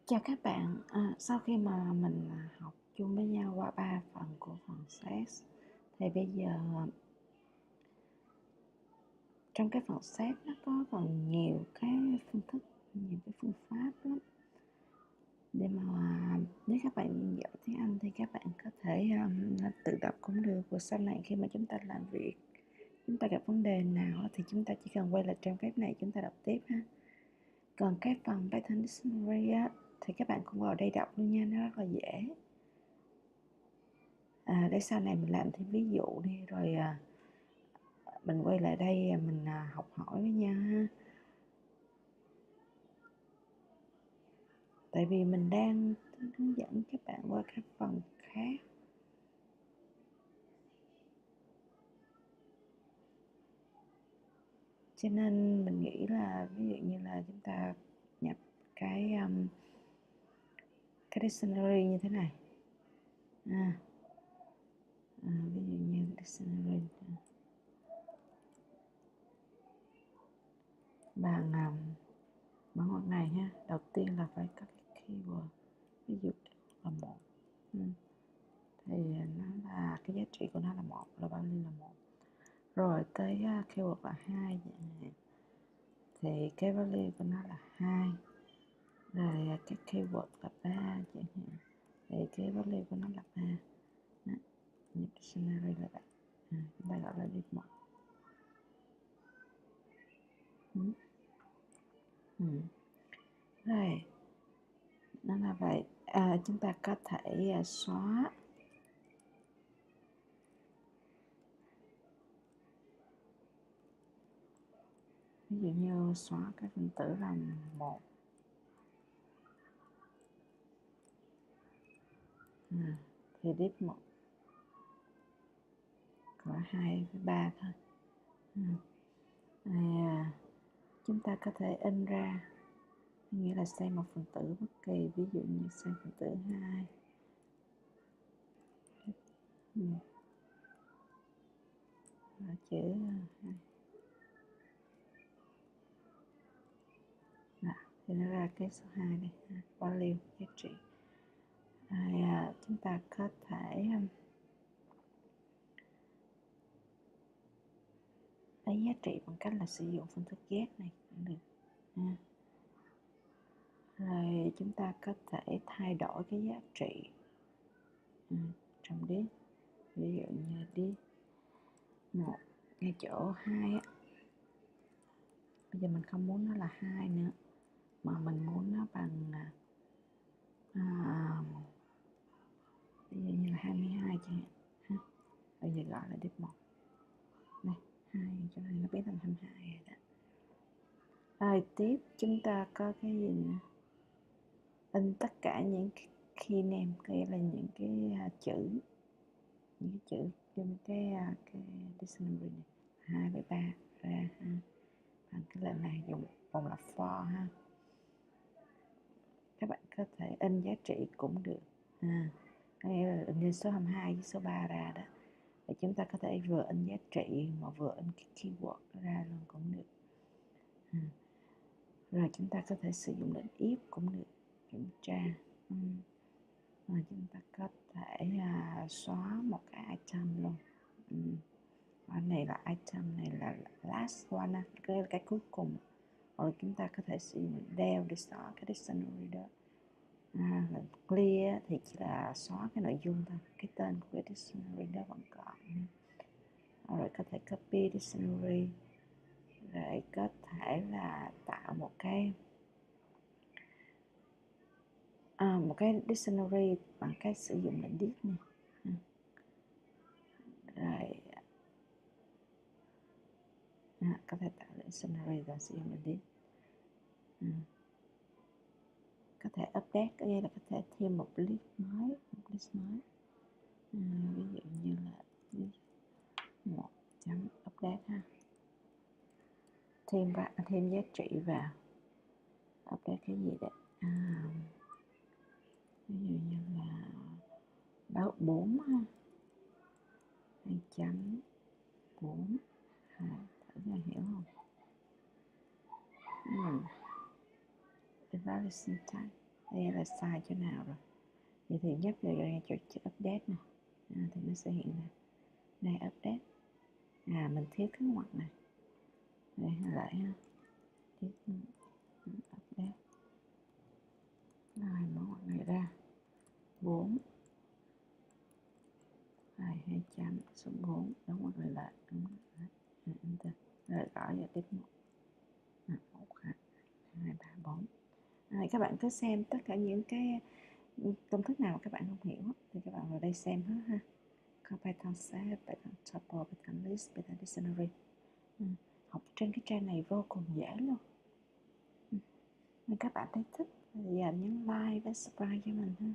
Chào các bạn, sau khi mà mình học chung với nhau qua 3 phần của phần xét thì bây giờ trong cái phần xét nó có còn nhiều cái phương thức, nhiều cái phương pháp lắm để mà nếu các bạn giỏi tiếng Anh thì các bạn có thể tự đọc cũng được. Và sau này khi mà chúng ta làm việc, chúng ta gặp vấn đề nào thì chúng ta chỉ cần quay lại trang web này chúng ta đọc tiếp ha. Còn cái phần Python Dictionary thì các bạn cũng vào đây đọc luôn nha, nó rất là dễ. Để sau này mình làm thêm ví dụ đi, rồi mình quay lại đây mình học hỏi với nhau ha. Tại vì mình đang hướng dẫn các bạn qua các phần khác. Cho nên mình nghĩ là ví dụ như là chúng ta nhập cái dictionary như thế này. Ví dụ như dictionary bằng bằng ngoặc này ha. Đầu tiên là phải có cái keyword, ví dụ là 1. Thì nó là cái giá trị của nó là 1, là value là 1. Rồi tới keyword là 2 chẳng hạn, thì cái value của nó là 2. Rồi cái keyword là 3 chẳng hạn, thì cái value của nó là 3. Đó, nhập dictionary là vậy. Chúng ta gọi là div 1. Rồi, nó là vậy. Chúng ta có thể xóa ví dụ như xóa cái phần tử là 1. Thì div 1 có 2 với 3 thôi. Chúng ta có thể in ra, nghĩa là xem một phần tử bất kỳ, ví dụ như xem phần tử 2. Và chữ 2. Thì nó ra cái số 2 đây, value, giá trị. Chúng ta có thể lấy giá trị bằng cách là sử dụng phương thức get này cũng được. Rồi chúng ta có thể thay đổi cái giá trị trong div, ví dụ như div 1 ngay chỗ 2 á, bây giờ mình không muốn nó là 2 nữa mà mình muốn nó bằng ví dụ như là 22 chẳng hạn. Bây giờ gọi là div 1 này, 2 cho nên nó biến thành 22 rồi đó. Rồi tiếp chúng ta có cái gì nữa, in tất cả những key name, nghĩa là những cái chữ trong cái dictionary này, 2 với 3 ra bằng cái lệnh này, dùng vòng lặp for ha. Các bạn có thể in giá trị cũng được, nghĩa là in số 22 với số 3 ra đó. Để chúng ta có thể vừa in giá trị mà vừa in cái keyword ra luôn cũng được. Rồi chúng ta có thể sử dụng lệnh if cũng được, kiểm tra. Rồi chúng ta có thể xóa một cái item luôn. Cái này là item, này là last one, cái cuối cùng. Hoặc là chúng ta có thể sử dụng del để xóa cái dictionary đó. Lệnh clear thì chỉ là xóa cái nội dung thôi, cái tên của cái dictionary đó vẫn còn. Rồi có thể copy dictionary, rồi có thể là tạo một cái dictionary bằng cách sử dụng lệnh div này. Rồi có thể tạo dictionary và sử dụng lệnh div. Có thể update, có nghĩa là có thể thêm một list mới, ví dụ như là một chấm update ha, thêm giá trị vào. Update cái gì đấy, ví dụ như là báo 4 ha, 2.4 thử ra hiểu không? Evaluation time đây là sai chỗ nào rồi. Vậy thì nhấp vào chỗ chữ update nè, thì nó sẽ hiện ra đây update. Mình thiếu cái ngoặc này, đây lại ha, thiếu update. Rồi mở ngoặc này ra, 4 2 chấm số 4, đóng ngoặc này lại, enter, rồi gõ vào tiếp 1 2 3 4. Các bạn cứ xem tất cả những cái công thức nào mà các bạn không hiểu thì các bạn vào đây xem hết ha. Có Python set, Python tuple, Python list, Python dictionary. Học trên cái trang này vô cùng dễ luôn. Nên các bạn thấy thích thì nhấn like và subscribe cho mình ha.